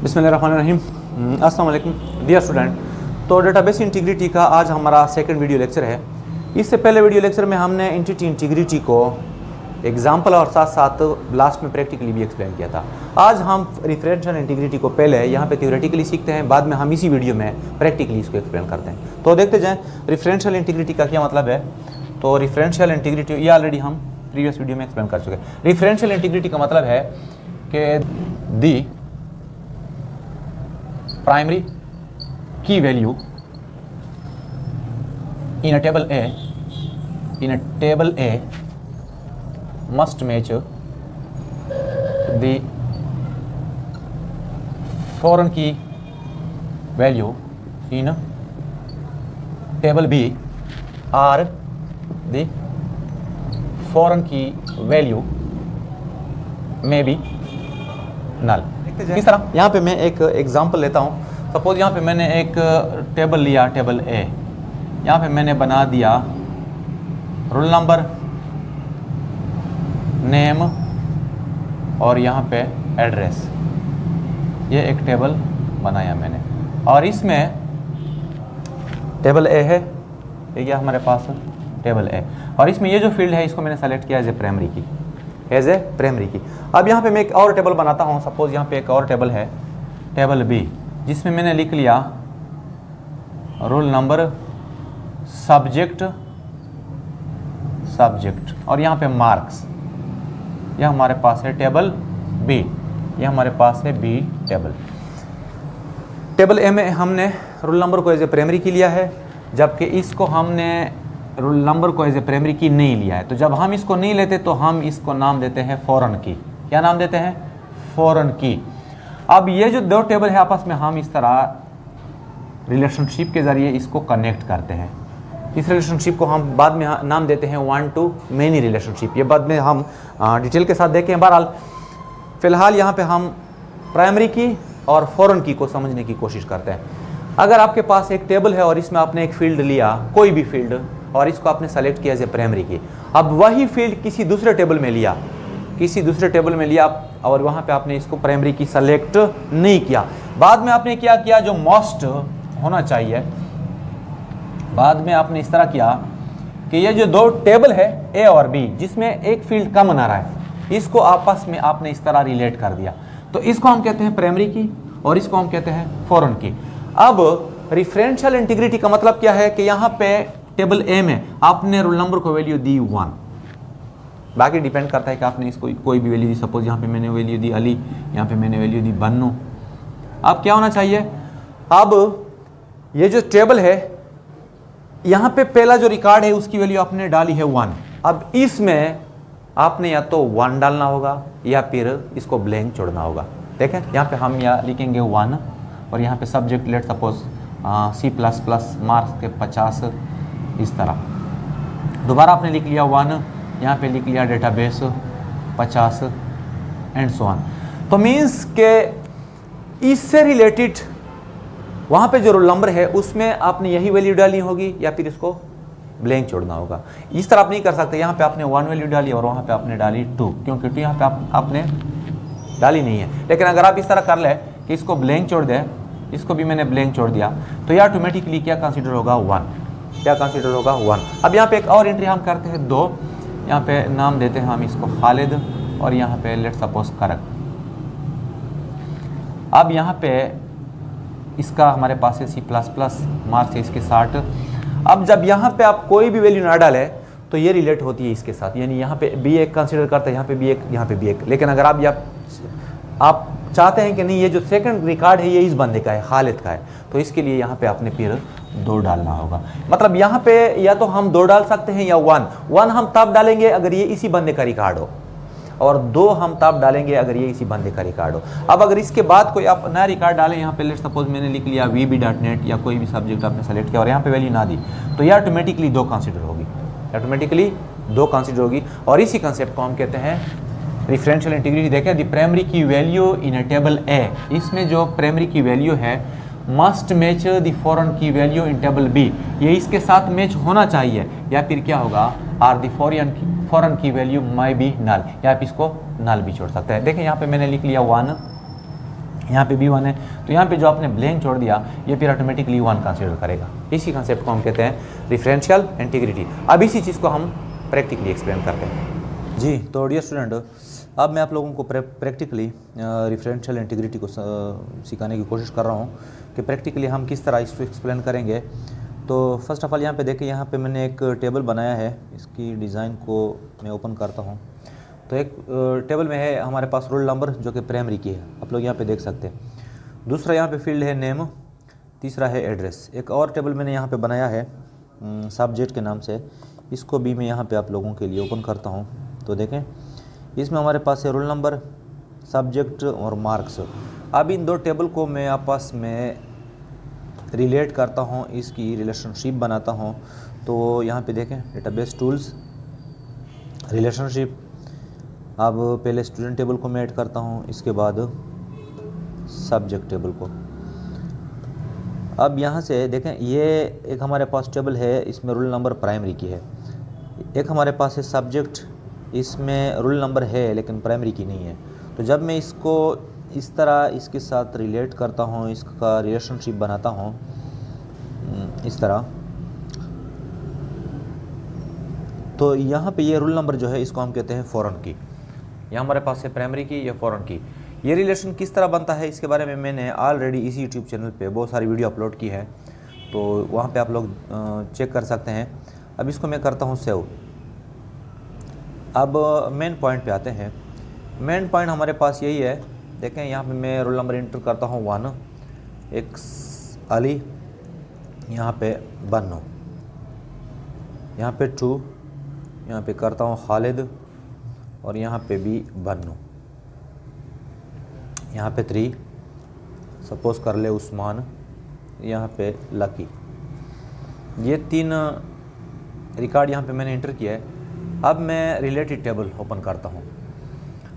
बिस्मिल्लाहिर्रहमानिर्रहीम। अस्सलाम वालेकुम डियर स्टूडेंट। तो डेटाबेस इंटीग्रिटी का आज हमारा सेकंड वीडियो लेक्चर है। इससे पहले वीडियो लेक्चर में हमने एंटिटी इंटीग्रिटी को एग्जाम्पल और साथ साथ लास्ट में प्रैक्टिकली भी एक्सप्लेन किया था। आज हम रेफरेंशियल इंटीग्रिटी को पहले यहाँ पे थ्योरेटिकली सीखते हैं, बाद में हम इसी वीडियो में प्रैक्टिकली इसको एक्सप्लेन करते हैं। तो देखते जाएँ रेफरेंशियल इंटीग्रिटी का क्या मतलब है। तो रेफरेंशियल इंटीग्रिटी ये ऑलरेडी हम प्रीवियस वीडियो में एक्सप्लेन कर चुके हैं। रेफरेंशियल इंटीग्रिटी का मतलब है कि दी primary key value in a table A must match the foreign key value in table B or the foreign key value may be null। किस तरह, यहाँ पे मैं एक एग्जांपल लेता हूँ। सपोज यहाँ पे मैंने एक टेबल लिया, टेबल ए। यहाँ पे मैंने बना दिया रोल नंबर, नेम और यहाँ पे एड्रेस। ये एक टेबल बनाया मैंने और इसमें टेबल ए है, ये क्या हमारे पास टेबल ए, और इसमें ये जो फील्ड है इसको मैंने सेलेक्ट किया एज ए प्राइमरी की, एज ए प्राइमरी की। अब यहाँ पे मैं एक और टेबल बनाता हूँ। सपोज यहाँ पे एक और टेबल है, टेबल बी, जिसमें मैंने लिख लिया रोल नंबर, सब्जेक्ट और यहाँ पे मार्क्स। यह हमारे पास है टेबल बी, यह हमारे पास है बी टेबल। टेबल ए में हमने रोल नंबर को एज ए प्राइमरी की लिया है, जबकि इसको हमने रोल नंबर को एज ए प्राइमरी की नहीं लिया है। तो जब हम इसको नहीं लेते तो हम इसको नाम देते हैं फॉरेन की। क्या नाम देते हैं? फॉरेन की। अब ये जो दो टेबल है आपस में हम इस तरह रिलेशनशिप के ज़रिए इसको कनेक्ट करते हैं। इस रिलेशनशिप को हम बाद में नाम देते हैं वन टू मैनी रिलेशनशिप। ये बाद में हम डिटेल के साथ देखें। बहरहाल फ़िलहाल यहाँ पे हम प्राइमरी की और फॉरेन की को समझने की कोशिश करते हैं। अगर आपके पास एक टेबल है और इसमें आपने एक फील्ड लिया, कोई भी फील्ड, और इसको आपने सेलेक्ट किया एज ए प्राइमरी की। अब वही फील्ड किसी दूसरे टेबल में लिया, और वहाँ पे आपने इसको प्राइमरी की सेलेक्ट नहीं किया। बाद में आपने क्या किया, जो मोस्ट होना चाहिए, बाद में आपने इस तरह किया कि ये जो दो टेबल है ए और बी, जिसमें एक फील्ड कॉमन आ रहा है, इसको आपस में आपने इस तरह रिलेट कर दिया। तो इसको हम कहते हैं प्राइमरी की और इसको हम कहते हैं फॉरेन की। अब रेफरेंशियल इंटीग्रिटी का मतलब क्या है कि यहाँ पे टेबल ए में आपने रोल नंबर को वैल्यू दी 1, बाकी डिपेंड करता है कि आपने इसको कोई भी वैल्यू दी। सपोज यहाँ पे मैंने वैल्यू दी अली, यहाँ पे मैंने वैल्यू दी बन्नू। अब क्या होना चाहिए, अब ये जो टेबल है यहाँ पे पहला जो रिकॉर्ड है उसकी वैल्यू आपने डाली है 1। अब इसमें आपने या तो 1 डालना होगा या फिर इसको ब्लैंक छोड़ना होगा। देखें यहाँ पे हम या लिखेंगे 1 और यहाँ पे subject let suppose C++ marks के 50, इस तरह। दोबारा आपने लिख लिया 1, यहाँ पे लिख लिया डेटाबेस 50 एंड सो ऑन। तो मीन्स के इससे रिलेटेड वहाँ पे जो रोल नंबर है उसमें आपने यही वैल्यू डालनी होगी या फिर इसको ब्लैंक छोड़ना होगा। इस तरह आप नहीं कर सकते, यहाँ पे आपने 1 वैल्यू डाली और वहाँ पे आपने डाली 2, क्योंकि 2 यहाँ पे आपने डाली नहीं है। लेकिन अगर आप इस तरह कर ले कि इसको ब्लैंक छोड़ दें, इसको भी मैंने ब्लैंक छोड़ दिया, तो ये ऑटोमेटिकली क्या कंसिडर होगा 1, क्या कंसिडर होगा 1। अब यहाँ पे एक और एंट्री हम करते हैं 2, यहाँ पे नाम देते हैं हम इसको खालिद और यहाँ पे लेट सपोज करक। अब यहाँ पे इसका हमारे पास है C++, मार्क्स है इसके 60। अब जब यहाँ पे आप कोई भी वैल्यू ना डालें तो ये रिलेट होती है इसके साथ, यानी यहाँ पे B1 कंसिडर करते हैं, यहाँ पे B1, यहाँ पे B1। लेकिन अगर आप चाहते हैं कि नहीं ये जो सेकंड रिकॉर्ड है ये इस बंदे का है, खालिद का है, तो इसके लिए यहाँ पे आपने फिर 2 डालना होगा। मतलब यहाँ पे या तो हम 2 डाल सकते हैं या 1 हम तब डालेंगे अगर ये इसी बंदे का रिकॉर्ड हो, और 2 हम तब डालेंगे अगर ये इसी बंदे का रिकॉर्ड हो। अब अगर इसके बाद कोई आप नया रिकॉर्ड डालें, यहाँ पे लेट सपोज मैंने लिख लिया VB.net या कोई भी सब्जेक्ट आपने सेलेक्ट किया और यहाँ पे वैल्यू ना दी, तो ये ऑटोमेटिकली 2 कंसिडर होगी, ऑटोमेटिकली 2 कंसिडर होगी। और इसी कंसेप्ट को हम कहते हैं रेफरेंशियल इंटीग्रिटी। देखें द प्राइमरी की वैल्यू इन ए टेबल ए, इसमें जो प्राइमरी की वैल्यू है मस्ट मैच द फॉरेन की वैल्यू इन टेबल बी, ये इसके साथ मैच होना चाहिए, या फिर क्या होगा आर द फॉरेन की वैल्यू माई बी नल, या आप इसको नल भी छोड़ सकते हैं। देखें यहाँ पे मैंने लिख लिया 1 यहाँ पे B1 है, तो यहाँ पे जो आपने ब्लैंक छोड़ दिया ये फिर ऑटोमेटिकली 1 कंसीडर करेगा। इसी कंसेप्ट को हम कहते हैं डिफरेंशियल इंटीग्रिटी। अब इसी चीज़ को हम प्रैक्टिकली एक्सप्लेन करते हैं। जी, तो डियर स्टूडेंट, अब मैं आप लोगों को प्रैक्टिकली डिफरेंशियल इंटीग्रिटी को सिखाने की कोशिश कर रहा हूँ कि प्रैक्टिकली हम किस तरह इसको एक्सप्लेन करेंगे। तो फर्स्ट ऑफ ऑल यहाँ पे देखिए, यहाँ पे मैंने एक टेबल बनाया है, इसकी डिज़ाइन को मैं ओपन करता हूँ। तो एक टेबल में है हमारे पास रोल नंबर जो कि प्राइमरी की है, आप लोग यहाँ पे देख सकते हैं। दूसरा यहाँ पे फील्ड है नेम, तीसरा है एड्रेस। एक और टेबल मैंने यहाँ पे बनाया है सब्जेक्ट के नाम से, इसको भी मैं यहाँ पे आप लोगों के लिए ओपन करता हूँ। तो देखें, इसमें हमारे पास है रोल नंबर, सब्जेक्ट और मार्क्स। अब इन दो टेबल को मैं आपस में रिलेट करता हूँ, इसकी रिलेशनशिप बनाता हूँ। तो यहाँ पे देखें, डेटाबेस टूल्स, रिलेशनशिप। अब पहले स्टूडेंट टेबल को मैं ऐड करता हूँ, इसके बाद सब्जेक्ट टेबल को। अब यहाँ से देखें, ये एक हमारे पास टेबल है, इसमें रोल नंबर प्राइमरी की है। एक हमारे पास है सब्जेक्ट, इसमें रोल नंबर है लेकिन प्राइमरी की नहीं है। तो जब मैं इसको इस तरह इसके साथ रिलेट करता हूँ, इसका रिलेशनशिप बनाता हूँ इस तरह, तो यहाँ पे ये रोल नंबर जो है इसको हम कहते हैं फॉरेन की। यहाँ हमारे पास है प्राइमरी की, ये फॉरेन की। ये रिलेशन किस तरह बनता है इसके बारे में मैंने ऑलरेडी इसी यूट्यूब चैनल पे बहुत सारी वीडियो अपलोड की है, तो वहाँ पे आप लोग चेक कर सकते हैं। अब इसको मैं करता हूँ सेव। अब मेन पॉइंट पे आते हैं। मेन पॉइंट हमारे पास यही है, देखें यहाँ पे मैं रोल नंबर इंटर करता हूँ 1, एक अली, यहाँ पे बन्नू, यहाँ पे 2, यहाँ पे करता हूँ खालिद, और यहाँ पे भी बन्नू, यहाँ पे 3, सपोज कर ले उस्मान, यहाँ पे लकी। ये 3 रिकॉर्ड यहाँ पे मैंने इंटर किया है। अब मैं रिलेटेड टेबल ओपन करता हूँ।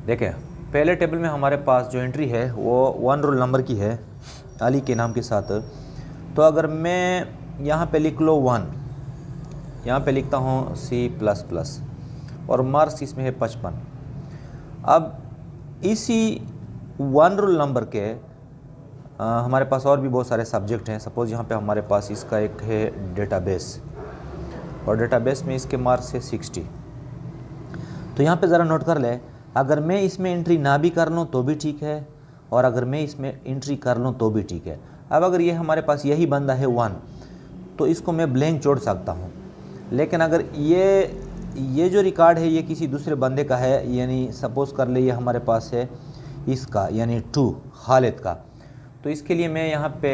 देखें, पहले टेबल में हमारे पास जो एंट्री है वो 1 रोल नंबर की है, अली के नाम के साथ। तो अगर मैं यहाँ पे लिख लो 1, यहाँ पे लिखता हूँ C++, और मार्क्स इसमें है 55। अब इसी 1 रोल नंबर के हमारे पास और भी बहुत सारे सब्जेक्ट हैं। सपोज़ यहाँ पे हमारे पास इसका एक है डेटाबेस, और डेटाबेस में इसके मार्क्स है 60। तो यहाँ पे ज़रा नोट कर ले, अगर मैं इसमें एंट्री ना भी कर लूँ तो भी ठीक है, और अगर मैं इसमें एंट्री कर लूँ तो भी ठीक है। अब अगर ये हमारे पास यही बंदा है 1, तो इसको मैं ब्लैंक छोड़ सकता हूँ। लेकिन अगर ये जो रिकॉर्ड है ये किसी दूसरे बंदे का है, यानी सपोज़ कर ले ये हमारे पास है इसका, यानी 2 खालिद का, तो इसके लिए मैं यहाँ पे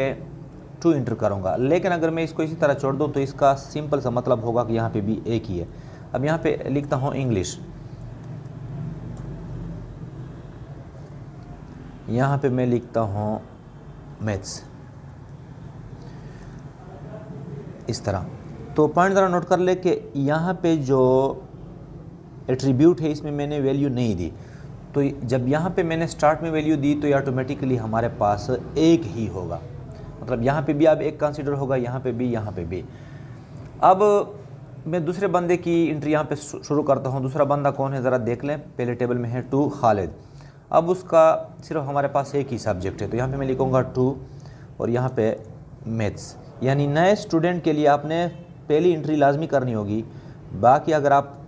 2 इंटर करूँगा। लेकिन अगर मैं इसको इसी तरह छोड़ दूँ तो इसका सिंपल सा मतलब होगा कि यहाँ पे भी एक ही है। अब यहाँ पे लिखता हूँ इंग्लिश, यहाँ पे मैं लिखता हूँ मैथ्स, इस तरह। तो पॉइंट ज़रा नोट कर ले कि यहाँ पे जो एट्रीब्यूट है इसमें मैंने वैल्यू नहीं दी। तो जब यहाँ पे मैंने स्टार्ट में वैल्यू दी तो ये ऑटोमेटिकली हमारे पास एक ही होगा, मतलब यहाँ पे भी अब एक कंसीडर होगा, यहाँ पे भी, यहाँ पे भी। अब मैं दूसरे बंदे की एंट्री यहाँ पे शुरू करता हूँ। दूसरा बंदा कौन है ज़रा देख लें। पहले टेबल में है 2 खालिद। अब उसका सिर्फ हमारे पास एक ही सब्जेक्ट है, तो यहाँ पे मैं लिखूँगा 2 और यहाँ पे मैथ्स। यानी नए स्टूडेंट के लिए आपने पहली एंट्री लाजमी करनी होगी। बाकी अगर आप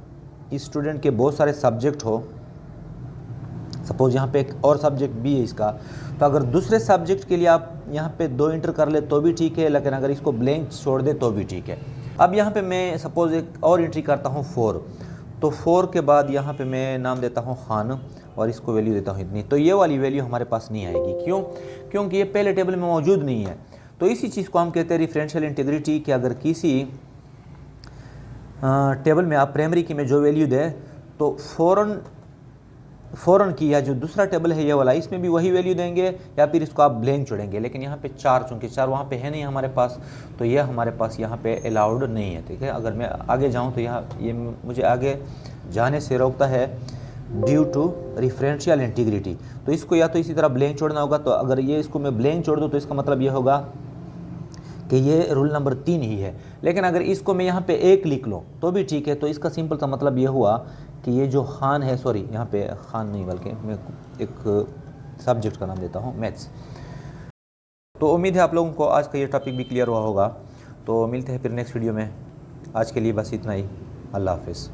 इस स्टूडेंट के बहुत सारे सब्जेक्ट हो, सपोज़ यहाँ पे एक और सब्जेक्ट भी है इसका, तो अगर दूसरे सब्जेक्ट के लिए आप यहाँ पे 2 इंटर कर ले तो भी ठीक है, लेकिन अगर इसको ब्लैंक छोड़ दे तो भी ठीक है। अब यहाँ पे मैं सपोज़ एक और एंट्री करता हूँ 4, तो 4 के बाद यहाँ पे मैं नाम देता हूँ खान और इसको वैल्यू देता हूँ इतनी। तो ये वाली वैल्यू हमारे पास नहीं आएगी। क्यों? क्योंकि ये पहले टेबल में मौजूद नहीं है। तो इसी चीज़ को हम कहते हैं डिफरेंशियल इंटीग्रिटी, कि अगर किसी टेबल में आप प्राइमरी की में जो वैल्यू दे तो फ़ौरन की, या जो दूसरा टेबल है ये वाला, इसमें भी वही वैल्यू देंगे, या फिर इसको आप ब्लैंक छोड़ेंगे। लेकिन यहाँ पे 4, चूँकि 4 वहाँ पे है नहीं हमारे पास, तो ये हमारे पास यहाँ पे अलाउड नहीं है। ठीक है, अगर मैं आगे जाऊँ तो यहाँ ये मुझे आगे जाने से रोकता है ड्यू टू डिफरेंशियल इंटीग्रिटी। तो इसको या तो इसी तरह ब्लैंक छोड़ना होगा। तो अगर ये इसको मैं ब्लैंक छोड़ दूँ तो इसका मतलब ये होगा कि ये रूल नंबर 3 ही है। लेकिन अगर इसको मैं यहाँ पे 1 लिख लूँ तो भी ठीक है। तो इसका सिंपल सा मतलब ये हुआ कि ये जो खान है, सॉरी यहाँ पे खान नहीं बल्कि मैं एक सब्जेक्ट का नाम देता हूँ मैथ्स। तो उम्मीद है आप लोगों को आज का ये टॉपिक भी क्लियर हुआ होगा। तो मिलते हैं फिर नेक्स्ट वीडियो में। आज के लिए बस इतना ही। अल्लाह हाफिज़।